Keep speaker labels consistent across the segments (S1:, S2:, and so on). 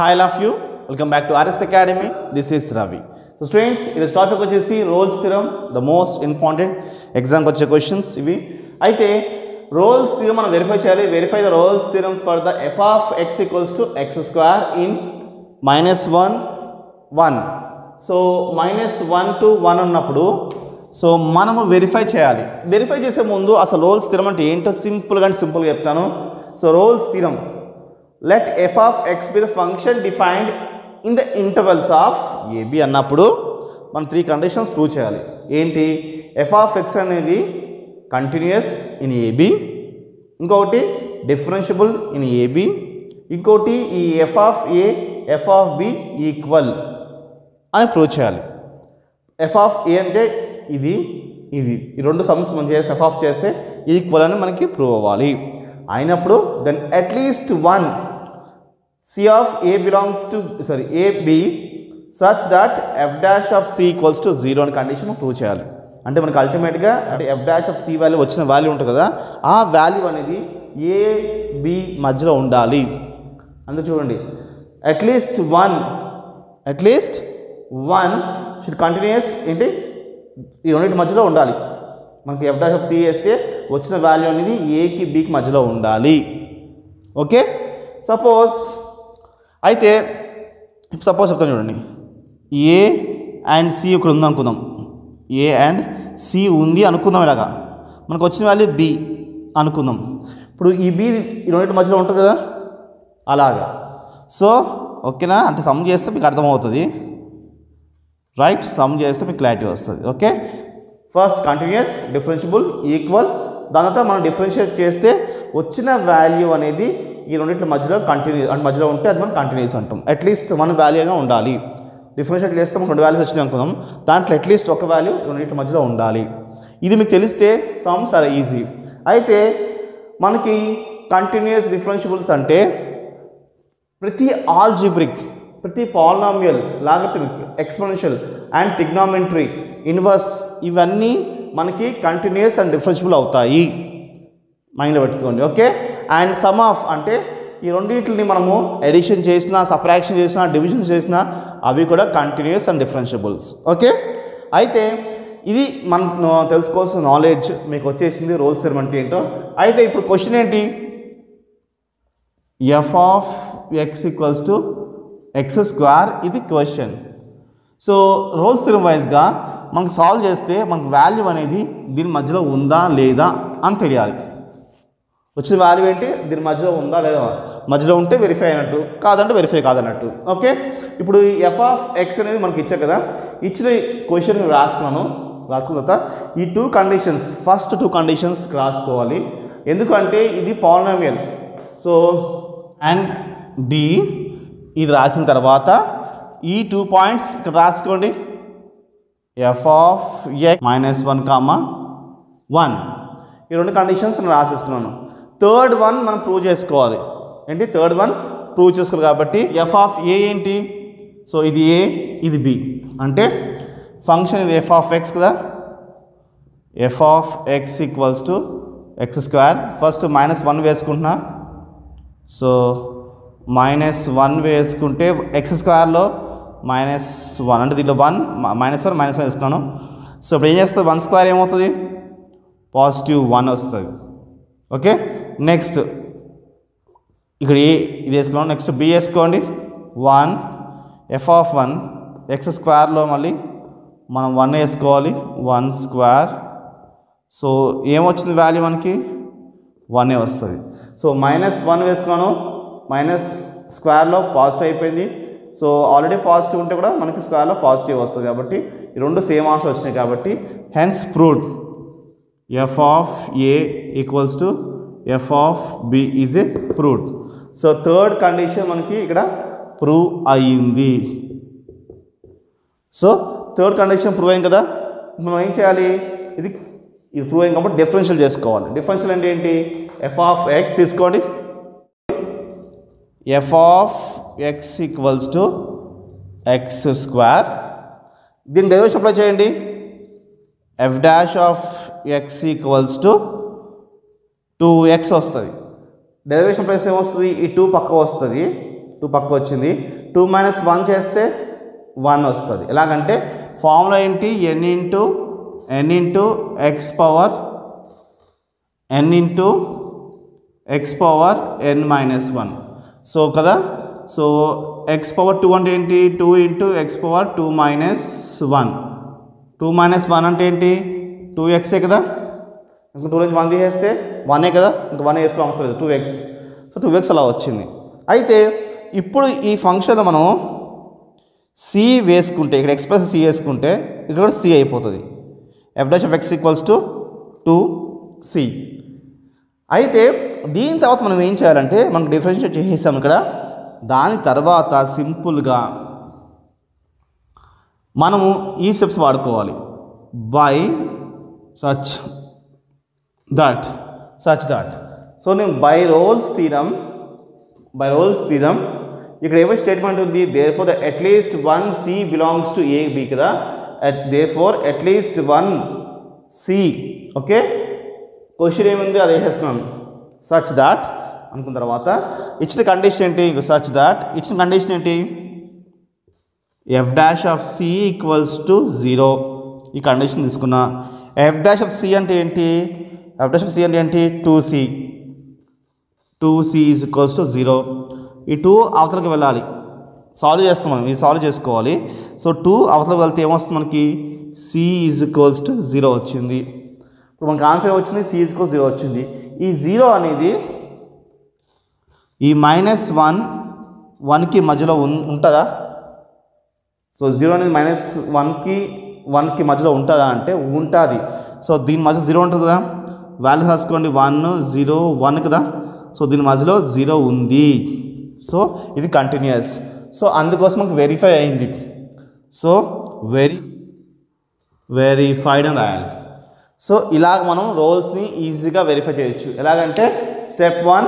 S1: Hi all of you, welcome back to RS Academy. This is Ravi. So students, this topic వచ్చేసి Rolle's theorem, the most important exam వచ్చే questions ఇవి. అయితే Rolle's theorem మనం verify చేయాలి. Verify the Rolle's theorem for the f of x equals to x square in -1 1. So -1 to 1 ఉన్నప్పుడు so మనము verify చేయాలి. Verify చేసే ముందు అసలు Rolle's theorem అంటే ఏంటో సింపుల్గా చెప్తాను. So Rolle's theorem, let f of x be the function defined in the intervals of ab అన్నప్పుడు మనం 3 కండిషన్స్ ప్రూవ్ చేయాలి. ఏంటి? f of x అనేది కంటిన్యూస్ ఇన్ ab, ఇంకొకటి డిఫరెన్షియబుల్ ఇన్ ab, ఇంకోటి ఈ f of a f of b equal అని prove చేయాలి. f of a అంటే ఇది ఈ రెండు సమ్స్ మనం చేస్తే f of చేస్తే ఈక్వల్ అని మనకి ప్రూవ్ అవ్వాలి. అయినప్పుడు then at least one c of a belongs to ab such that f dash of c equals to 0 అని కండిషన్ ప్రూవ్ చేయాలి. అంటే మనకి అల్టిమేట్గా అంటే f dash of c value వచ్చిన వాల్యూ ఉంటుంది కదా, ఆ వాల్యూ అనేది a b మధ్యలో ఉండాలి. అందుకే చూడండి, అట్లీస్ట్ వన్ షుడ్ కంటిన్యూస్ ఏంటి ఈ రెండింటి మధ్యలో ఉండాలి. మనకి f dash of c వేస్తే వచ్చిన వాల్యూ అనేది ఏకి బీకి మధ్యలో ఉండాలి. ఓకే, సపోజ్ చెప్తాను చూడండి, ఏ అండ్ సి ఇక్కడ ఉంది అనుకుందాం. ఏ అండ్ సి ఉంది అనుకుందాం. ఇలాగా మనకు వచ్చిన వాల్యూ బి అనుకుందాం. ఇప్పుడు ఈ బి ఈ రెండింటి మధ్యలో ఉంటుంది కదా, అలాగా. సో ఓకేనా, అంటే సమ్ చేస్తే మీకు అర్థమవుతుంది, రైట్? సమ్ చేస్తే మీకు క్లారిటీ వస్తుంది. Okay, first continuous, differentiable, equal. దాని తర్వాత మనం డిఫరెన్షియేట్ చేస్తే వచ్చిన వాల్యూ అనేది ఈ రెండింటి మధ్యలో మధ్యలో ఉంటే అది మనం కంటిన్యూస్ అంటాం. అట్లీస్ట్ వన్ వాల్యూగా ఉండాలి. డిఫరెన్షియేట్ చేస్తే మనకు 2 వాల్యూస్ వచ్చినాయి అనుకుందాం, దాంట్లో అట్లీస్ట్ ఒక వాల్యూ రెండింటి మధ్యలో ఉండాలి. ఇది మీకు తెలిస్తే సమ్ చాలా ఈజీ. అయితే మనకి కంటిన్యూస్ డిఫరెన్షియబుల్స్ అంటే ప్రతి ఆల్జిబ్రిక్, ప్రతి polynomial, logarithmic, exponential and trigonometry, inverse ఇవన్నీ మనకి కంటిన్యూస్ అండ్ డిఫరెన్షియబుల్ అవుతాయి. మైండ్లో పెట్టుకోండి. ఓకే, అండ్ సమ్ ఆఫ్ అంటే ఈ రెండింటిని మనము ఎడిషన్ చేసినా, సబ్ట్రాక్షన్ చేసినా, డివిజన్ చేసినా అవి కూడా కంటిన్యూస్ అండ్ డిఫరెన్షియబుల్స్. ఓకే, అయితే ఇది మనం తెలుసుకోవాల్సిన నాలెడ్జ్ మీకు వచ్చేసింది. రోల్స్ థియరమ్ అంటే ఏంటో. అయితే ఇప్పుడు క్వశ్చన్ ఏంటి? F of X equals to X square, ఇది క్వశ్చన్. సో రోల్స్ థియరమ్ వైజ్గా మనకు సాల్వ్ చేస్తే మనకు వాల్యూ అనేది దీని మధ్యలో ఉందా లేదా అని తెలియాలి. వచ్చిన వాల్యూ ఏంటి? దీని మధ్యలో ఉందా లేదా, మధ్యలో ఉంటే వెరిఫై అయినట్టు, కాదంటే వెరిఫై కాదన్నట్టు. ఓకే, ఇప్పుడు ఎఫ్ ఆఫ్ ఎక్స్ అనేది మనకి ఇచ్చారు కదా, ఇచ్చిన క్వశ్చన్ రాసుకున్న తర్వాత ఈ 2 కండిషన్స్, ఫస్ట్ 2 కండిషన్స్ రాసుకోవాలి. ఎందుకంటే ఇది పాలినామియల్. సో అండ్ డి ఇది రాసిన తర్వాత ఈ 2 పాయింట్స్ ఇక్కడ రాసుకోండి. ఎఫ్ ఆఫ్ ఎక్స్ -1, 1 ఈ 2 కండిషన్స్ నేను రాసేసుకున్నాను. థర్డ్ వన్ మనం ప్రూవ్ చేసుకోవాలి. ఏంటి? థర్డ్ వన్ ప్రూవ్ చేసుకోవాలి. కాబట్టి ఎఫ్ ఆఫ్ ఏ ఏంటి? సో ఇది ఏ, ఇది బి, అంటే ఫంక్షన్ ఇది ఎఫ్ ఆఫ్ ఎక్స్ కదా. F of X equals to X square. First -1 వేసుకుంటున్నా. సో -1 వేసుకుంటే ఎక్స్ స్క్వేర్లో -1 అంటే దీంట్లో -1 వేసుకున్నాను. సో ఇప్పుడు ఏం చేస్తుంది? 1 స్క్వేర్ ఏమవుతుంది? +1 వస్తుంది. ఓకే, నెక్స్ట్ ఇక్కడ ఏ ఇది వేసుకున్నాం. నెక్స్ట్ బి వేసుకోండి. 1 ఎఫ్ ఆఫ్ 1 ఎక్స్ స్క్వేర్లో మళ్ళీ మనం 1 వేసుకోవాలి. 1 స్క్వేర్. సో ఏమొచ్చింది వాల్యూ మనకి? 1 వస్తుంది. సో -1 వేసుకున్నాను. మైనస్ స్క్వేర్లో పాజిటివ్ అయిపోయింది. సో ఆల్రెడీ పాజిటివ్ ఉంటే కూడా మనకి స్క్వేర్లో పాజిటివ్ వస్తుంది. కాబట్టి ఈ రెండు సేమ్ ఆన్సర్ వచ్చినాయి. కాబట్టి hence proved F of A equals to F of B is a proved. So third condition మనకి ఇక్కడ ప్రూవ్ అయ్యింది. సో థర్డ్ కండిషన్ ప్రూవ్ అయింది కదా, మనం ఏం చేయాలి? ఇది ప్రూవ్ అయింది కాబట్టి డిఫరెన్షియల్ చేసుకోవాలి. డిఫరెన్షియల్ అంటే ఏంటి? ఎఫ్ ఆఫ్ ఎక్స్ తీసుకోండి. F of X equals to X square. దీని డెరివేషన్ అప్లై చేయండి. F dash of X equals to 2x వస్తుంది. డెరివేషన్ ప్లేస్ ఏమొస్తుంది? ఈ 2 పక్క వస్తుంది. 2 పక్క వచ్చింది. 2 మైనస్ 1 చేస్తే 1 వస్తుంది. ఎలాగంటే ఫార్ములా ఏంటి, n into X power n minus 1. So కదా, సో ఎక్స్ పవర్ 2 అంటే ఏంటి, 2 into X power 2 minus 1. 2 minus 1 అంటే ఏంటి, 2xే కదా. ఇంకా 2 నుంచి 1 తీసేస్తే 1ఏ కదా, ఇంకా 1 వేసుకోవడం అవసరం లేదు, 2x. సో 2x అలా వచ్చింది. అయితే ఇప్పుడు ఈ ఫంక్షన్లో మనం c వేసుకుంటే, ఇక్కడ x ప్లస్ c వేసుకుంటే ఇక్కడ కూడా c అయిపోతుంది. f'(x) = 2c. అయితే దీని తర్వాత మనం ఏం చేయాలంటే, మనం డిఫరెన్షియేట్ చేసేసాం ఇక్కడ. దాని తర్వాత సింపుల్గా మనము ఈ స్టెప్స్ వాడుకోవాలి. బై సచ్ దట్ సో నేను బై రోల్స్ థీరం ఇక్కడ ఏమో స్టేట్మెంట్ ఉంది, దేర్ఫోర్ ద అట్లీస్ట్ 1 c belongs to A B కదా, దేర్ఫోర్ అట్లీస్ట్ 1 c. ఓకే, క్వశ్చన్ ఏముంది అది వేసేస్తున్నాను. సచ్ దాట్ అనుకున్న తర్వాత ఇచ్చిన కండిషన్ ఏంటి, ఇంకో సచ్ దాట్ ఇచ్చిన కండిషన్ ఏంటి, f'(c) = 0. ఈ కండిషన్ తీసుకున్నా. f'(c) అంటే ఏంటి, f'(c) 2c. 2c = 0. ఈ 2 అవతలకి వెళ్ళాలి, సాల్వ్ చేస్తాం మనం, ఇది సాల్వ్ చేసుకోవాలి. సో 2 అవతలకి వెళ్తే ఏమొస్తుంది మనకి, c = 0 వచ్చింది. ఇప్పుడు మనకి ఆన్సర్ వచ్చింది, c = 0 వచ్చింది. ఈ 0 అనేది ఈ -1కి మధ్యలో ఉంటుందా? సో 0 అనేది -1కి మధ్యలో ఉంటుందా అంటే ఉంటుంది. సో దీని మధ్య 0 ఉంటుంది కదా, వాల్యూ రాసుకోండి, 1 0 1 కదా. సో దీని మధ్యలో 0 ఉంది. సో ఇది కంటిన్యూస్. సో అందుకోసం మనకు వెరిఫై అయింది. సో వెరిఫైడ్ అని రాయాలి. సో ఇలాగ మనం రోల్స్ని ఈజీగా వెరిఫై చేయొచ్చు. ఎలాగంటే స్టెప్ 1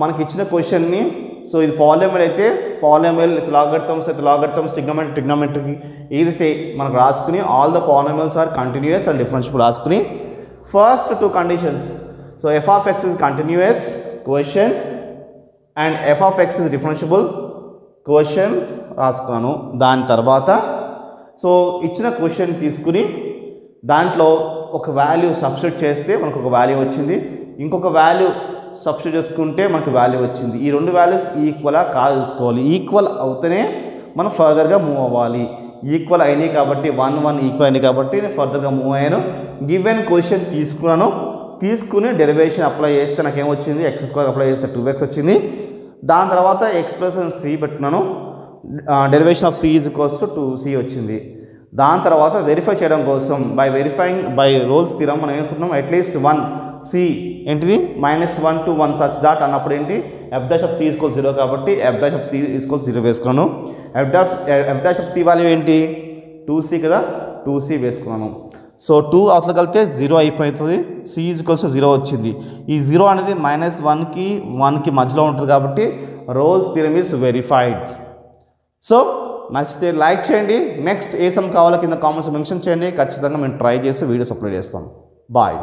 S1: మనకి ఇచ్చిన క్వశ్చన్ని, సో ఇది పాలినామియల్ అయితే పాలినామియల్, లాగరిథమ్స్, ట్రిగ్నోమెట్రీ ఏదైతే మనకు రాసుకుని all the polynomials are continuous and differentiable రాసుకుని first 2 conditions. So f(x) is continuous question and f(x) is differentiable question రాసుకున్నాను. దాని తర్వాత సో ఇచ్చిన క్వశ్చన్ తీసుకుని దాంట్లో ఒక వాల్యూ సబ్స్టిట్యూట్ చేస్తే మనకు ఒక వాల్యూ వచ్చింది, ఇంకొక వాల్యూ సబ్స్టిట్యూట్ చేసుకుంటే మనకు వాల్యూ వచ్చింది. ఈ 2 వాల్యూస్ ఈక్వలా కాదు చూసుకోవాలి. ఈక్వల్ అవుతూనే మనం ఫర్దర్గా మూవ్ అవ్వాలి. ఈక్వల్ అయినాయి కాబట్టి 1 1 ఈక్వల్ అయినాయి కాబట్టి నేను ఫర్దర్గా మూవ్ అయ్యాను. గివెన్ క్వశ్చన్ తీసుకుని డెరివేషన్ అప్లై చేస్తే నాకేమొచ్చింది, x² అప్లై చేస్తే 2x వచ్చింది. దాని తర్వాత x ప్లస్ c పెట్టుకున్నాను, డెరివేషన్ ఆఫ్ c = 2c వచ్చింది. దాని తర్వాత వెరిఫై చేయడం కోసం బై రోల్స్ థీరం మనం ఏమనుకుంటున్నాం, అట్లీస్ట్ 1 c ఏంటిది -1 to 1 సచ్ దాట్ అన్నప్పుడు ఏంటి, f'(c) = 0 కాబట్టి f'(c) = 0 వేసుకున్నాను. f'(c) వాల్యూ ఏంటి, 2c కదా, 2c వేసుకున్నాను. సో 2 అవతలకి వెళ్తే 0 అయిపోతుంది, c = 0 వచ్చింది. ఈ 0 అనేది -1కి 1కి మధ్యలో ఉంటుంది కాబట్టి roles theorem is verified. So నచ్చితే లైక్ చేయండి. నెక్స్ట్ ఏ సమ్ కావాలో కింద కామెంట్స్ మెన్షన్ చేయండి. ఖచ్చితంగా మేము ట్రై చేసి వీడియోస్ అప్లోడ్ చేస్తాం. బాయ్.